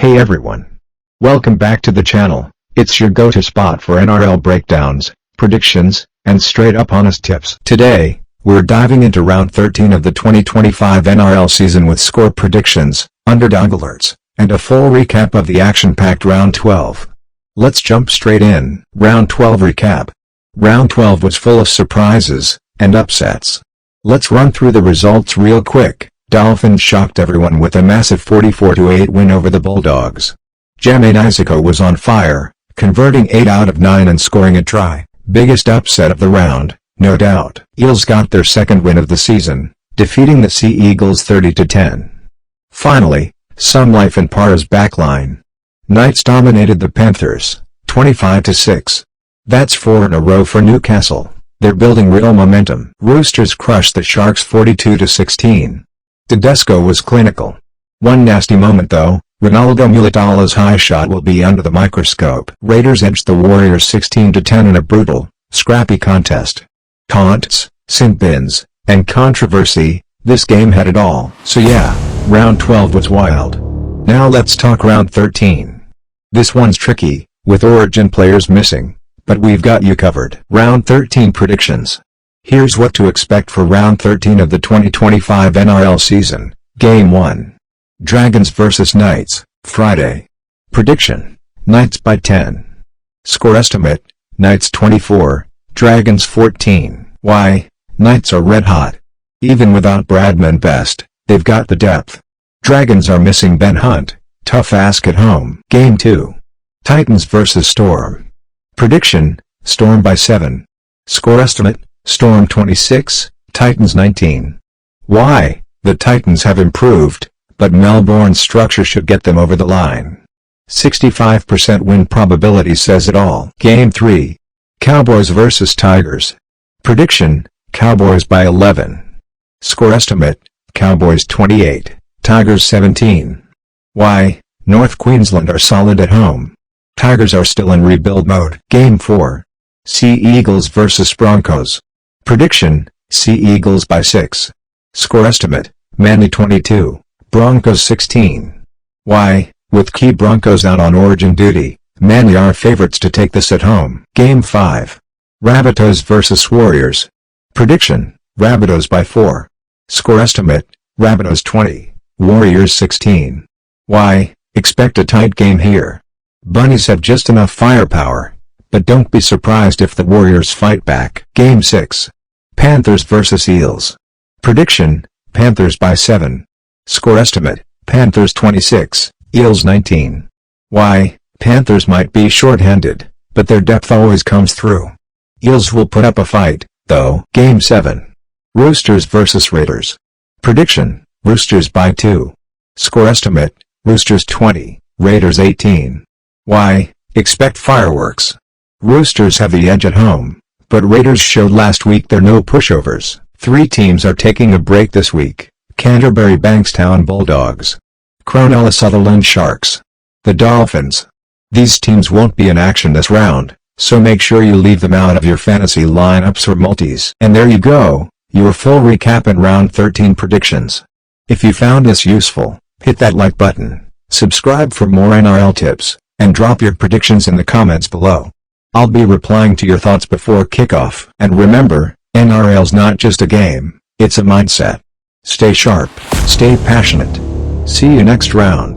Hey everyone. Welcome back to the channel. It's your go-to spot for NRL breakdowns, predictions, and straight-up honest tips. Today, we're diving into round 13 of the 2025 NRL season with score predictions, underdog alerts, and a full recap of the action-packed round 12. Let's jump straight in. Round 12 recap. Round 12 was full of surprises and upsets. Let's run through the results real quick. Dolphins shocked everyone with a massive 44-8 win over the Bulldogs. Jamayne Isaako was on fire, converting 8 out of 9 and scoring a try. Biggest upset of the round, no doubt. Eels got their second win of the season, defeating the Sea Eagles 30-10. Finally, some life in Para's backline. Knights dominated the Panthers, 25-6. That's 4 in a row for Newcastle. They're building real momentum. Roosters crushed the Sharks 42-16. Tedesco was clinical. One nasty moment though, Ronaldo Mulitala's high shot will be under the microscope. Raiders edged the Warriors 16-10 in a brutal, scrappy contest. Taunts, sin bins, and controversy, this game had it all. So yeah, round 12 was wild. Now let's talk round 13. This one's tricky, with Origin players missing, but we've got you covered. Round 13 predictions. Here's what to expect for round 13 of the 2025 NRL season. Game 1. Dragons vs Knights, Friday. Prediction: Knights by 10. Score estimate: Knights 24, Dragons 14. Why? Knights are red hot. Even without Bradman Best, they've got the depth. Dragons are missing Ben Hunt, tough ask at home. Game 2. Titans vs Storm. Prediction: Storm by 7. Score estimate: Storm 26, Titans 19. Why? The Titans have improved, but Melbourne's structure should get them over the line. 65% win probability says it all. Game 3. Cowboys vs Tigers. Prediction: Cowboys by 11. Score estimate: Cowboys 28, Tigers 17. Why? North Queensland are solid at home. Tigers are still in rebuild mode. Game 4. Sea Eagles vs Broncos. Prediction: Sea Eagles by 6. Score estimate: Manly 22, Broncos 16. Why? With key Broncos out on Origin duty, Manly are favorites to take this at home. Game 5. Rabbitohs vs Warriors. Prediction: Rabbitohs by 4. Score estimate: Rabbitohs 20, Warriors 16. Why? Expect a tight game here. Bunnies have just enough firepower, but don't be surprised if the Warriors fight back. Game 6. Panthers vs Eels. Prediction: Panthers by 7. Score estimate: Panthers 26, Eels 19. Why? Panthers might be short-handed, but their depth always comes through. Eels will put up a fight, though. Game 7. Roosters vs Raiders. Prediction: Roosters by 2. Score estimate: Roosters 20, Raiders 18. Why? Expect fireworks. Roosters have the edge at home, but Raiders showed last week they're no pushovers. 3 teams are taking a break this week: Canterbury Bankstown Bulldogs, Cronulla Sutherland Sharks, the Dolphins. These teams won't be in action this round, so make sure you leave them out of your fantasy lineups or multis. And there you go, your full recap and round 13 predictions. If you found this useful, hit that like button, subscribe for more NRL tips, and drop your predictions in the comments below. I'll be replying to your thoughts before kickoff. And remember, NRL's not just a game, it's a mindset. Stay sharp, stay passionate. See you next round.